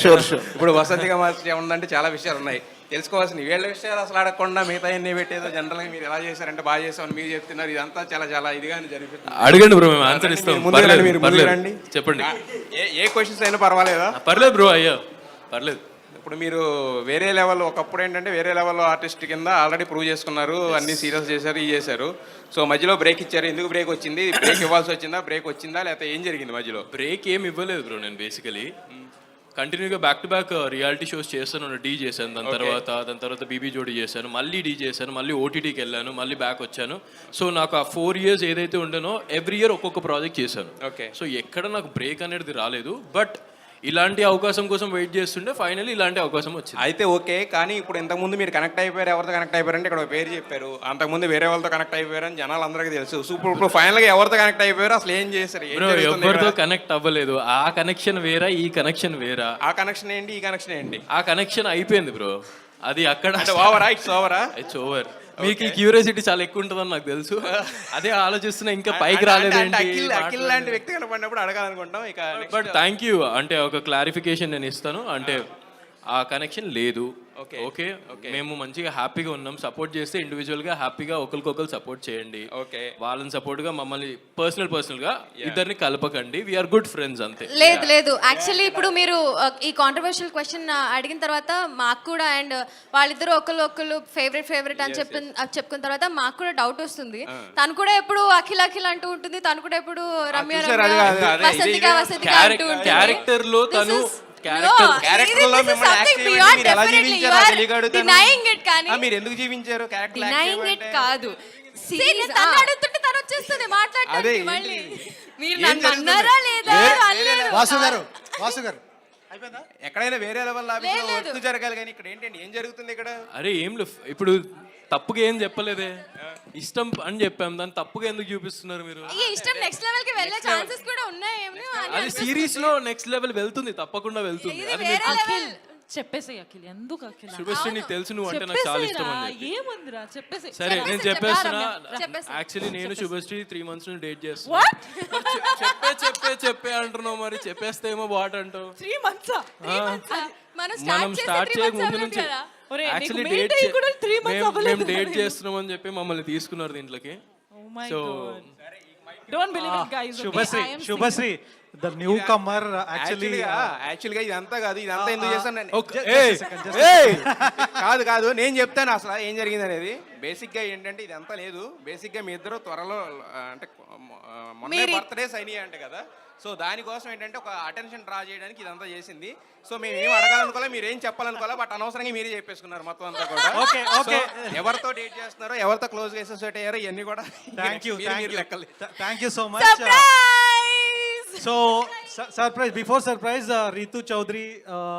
Sure sure. ఇప్పుడు వసతిగా మార్చి ఉందంటే చాలా విషయాలు ఉన్నాయి తెలుసుకోవాల్సిన. వీళ్ళ విషయాలు అసలు అడగకుండా మిగతా ఎన్ని పెట్టేదో జనరల్గా మీరు ఎలా చేశారంటే బాగా చేసామని మీరు చెప్తున్నారు. ఇదంతా చాలా చాలా ఇదిగా జరుగుతుంది. అడగండి బ్రో, మేము ఆన్సర్ ఇస్తాం. మీరు ముందు రండి, చెప్పండి. ఏ క్వశ్చన్స్ అయినా పర్వాలేదా? పర్లేదు బ్రో, అయ్యో పర్లేదు. ఇప్పుడు మీరు వేరే లెవెల్, ఒకప్పుడు ఏంటంటే వేరే లెవెల్లో ఆర్టిస్ట్ కింద ఆల్రెడీ ప్రూవ్ చేసుకున్నారు, అన్ని సీరియల్స్ చేశారు, ఇది చేశారు. సో మధ్యలో బ్రేక్ ఇచ్చారు. ఎందుకు బ్రేక్ వచ్చింది? బ్రేక్ ఇవ్వాల్సి వచ్చిందా? బ్రేక్ వచ్చిందా లేకపోతే ఏం జరిగింది మధ్యలో? బ్రేక్ ఏం ఇవ్వలేదు బ్రో. నేను బేసికలీ కంటిన్యూగా back to back reality shows చేస్తాను. డీ చేశాను, దాని తర్వాత బీబీ జోడీ చేశాను, మళ్ళీ డీ చేశాను, మళ్ళీ ఓటీటీకి వెళ్ళాను, మళ్ళీ బ్యాక్ వచ్చాను. సో నాకు ఆ 4 years ఏదైతే ఉండనో ఎవ్రీ ఇయర్ ఒక్కొక్క ప్రాజెక్ట్ చేశాను. ఓకే. సో ఎక్కడ నాకు బ్రేక్ అనేది రాలేదు. బట్ ఇలాంటి అవకాశం కోసం వెయిట్ చేస్తుంటే ఫైనల్లీ ఇలాంటి అవకాశం వచ్చింది. అయితే ఓకే, కానీ ఇప్పుడు ఇంతకుముందు మీరు కనెక్ట్ అయిపోయారు. ఎవరితో కనెక్ట్ అయిపోయారంటే ఇక్కడ ఒక పేరు చెప్పారు. అంతకుముందు వేరే వాళ్ళతో కనెక్ట్ అయిపోయారని జనాలు అందరికీ తెలుసు. సూపర్. ఇప్పుడు ఫైనల్గా ఎవరితో కనెక్ట్ అయిపోయారు, అసలు ఏం చేశారు? ఎవరితో కనెక్ట్ అవ్వలేదు. ఆ కనెక్షన్ వేరా, ఈ కనెక్షన్ వేరా. ఆ కనెక్షన్ ఏంటి, ఈ కనెక్షన్ ఏంటి? ఆ కనెక్షన్ అయిపోయింది బ్రో. అది అక్కడ ఓవరా? ఇట్స్ ఓవరా? It's over. మీకు ఈ క్యూరియాసిటీ చాలా ఎక్కువ ఉంటుందని నాకు తెలుసు. అదే ఆలోచిస్తున్నా ఇంకా పైకి రాలేదు. అఖిల్ లాంటి వ్యక్తి కనపడినప్పుడు అడగాలనుకుంటాం. ఇక బట్ థ్యాంక్ యూ. అంటే ఒక క్లారిఫికేషన్ నేను ఇస్తాను. అంటే ఆ కనెక్షన్ లేదు. ఓకే, మేము మంచిగా హ్యాపీగా ఉన్నాం. సపోర్ట్ చేస్తే ఇండివిజువల్ గా హ్యాపీగా ఒకరికొకరు సపోర్ట్ చేయండి. ఓకే, వాళ్ళని సపోర్ట్ గా మమ్మల్ని పర్సనల్ గా ఇద్దరిని కలపకండి. వీఆర్ గుడ్ ఫ్రెండ్స్ అంతే. లేదు యాక్చువల్లీ ఇప్పుడు మీరు ఈ కాంట్రవర్షియల్ క్వశ్చన్ అడిగిన తర్వాత మాకు కూడా అండ్ వాళ్ళిద్దరు ఒకళ్ళు ఫేవరెట్ అని చెప్పుకున్న తర్వాత మాకు కూడా డౌట్ వస్తుంది. తను కూడా ఎప్పుడు అఖిల్ అంటూ ఉంటుంది, తను కూడా ఎప్పుడు రమ్య వసతిగా అంటూ ఉంటుంది. క్యారెక్టర్ లో తను మీరు ఎందుకు జీవించారు? కాదు, ఎక్కడైనా వేరే లెవెల్ వర్క్ జరగాలి కానీ ఇక్కడ ఏంటండి, ఏం జరుగుతుంది ఇక్కడ? అరే ఏం ఇప్పుడు తప్పుగా ఏం చెప్పలేదే, ఇష్టం అని చెప్పాం. దాన్ని తప్పుగా ఎందుకు చూపిస్తున్నారు మీరు? ఇష్టం నెక్స్ట్ లెవెల్ కి వెళ్ళే ఛాన్సెస్ కూడా ఉన్నాయి. అది సిరీస్ లో నెక్స్ట్ లెవెల్ వెళ్తుంది, తప్పకుండా వెళ్తుంది. చెప్పేసి అఖిల్, ఎందుకు అఖిల్? శుభశ్రీ నీకు తెలుసు నువ్వు అంటే నాకు చాలా ఇష్టం అని. ఏముందిరా చెప్పేసి. సరే నేను చెప్పేస్తున్నా. యాక్చువల్లీ నేను శుభశ్రీ 3 months నుంచి డేట్ చేస్తున్నా. చెప్పే అంటున్నావు, మరి చెప్పేస్తే ఏమో వాట్ అంటావు? 3 months మనం స్టార్ట్ చేయక ముందు నుంచి యాక్చువల్లీ మేము డేట్ చేస్తున్నాం అని చెప్పి మమ్మల్ని తీసుకున్నారు దీంట్లోకి. So don't believe it guys. Shubhashree the newcomer. యాక్చువల్గా ఇదంతా కాదు, ఇదంతా ఎందుకు చేస్తాను? కాదు నేను చెప్తాను అసలు ఏం జరిగింది అనేది. బేసిక్గా ఏంటంటే ఇదంతా లేదు. బేసిక్గా మీ ఇద్దరు త్వరలో అంటే మొన్న బర్త్డేస్ అయినాయి అంటే కదా. సో దానికోసం ఏంటంటే ఒక అటెన్షన్ డ్రా చేయడానికి ఇదంతా చేసింది. సో మేము ఏం అడగాలనుకోలే, మీరు ఏం చెప్పాలనుకోలే, బట్ అనవసరంగా మీరే చెప్పేసుకున్నారు మొత్తం అంతా కూడా. ఓకే ఎవరితో డేట్ చేస్తున్నారో, ఎవరితో క్లోజ్ గా అసోసియేట్ అయ్యారో ఇవన్నీ కూడా thank you so much. Surprise. So surprise before surprise Ritu Chowdary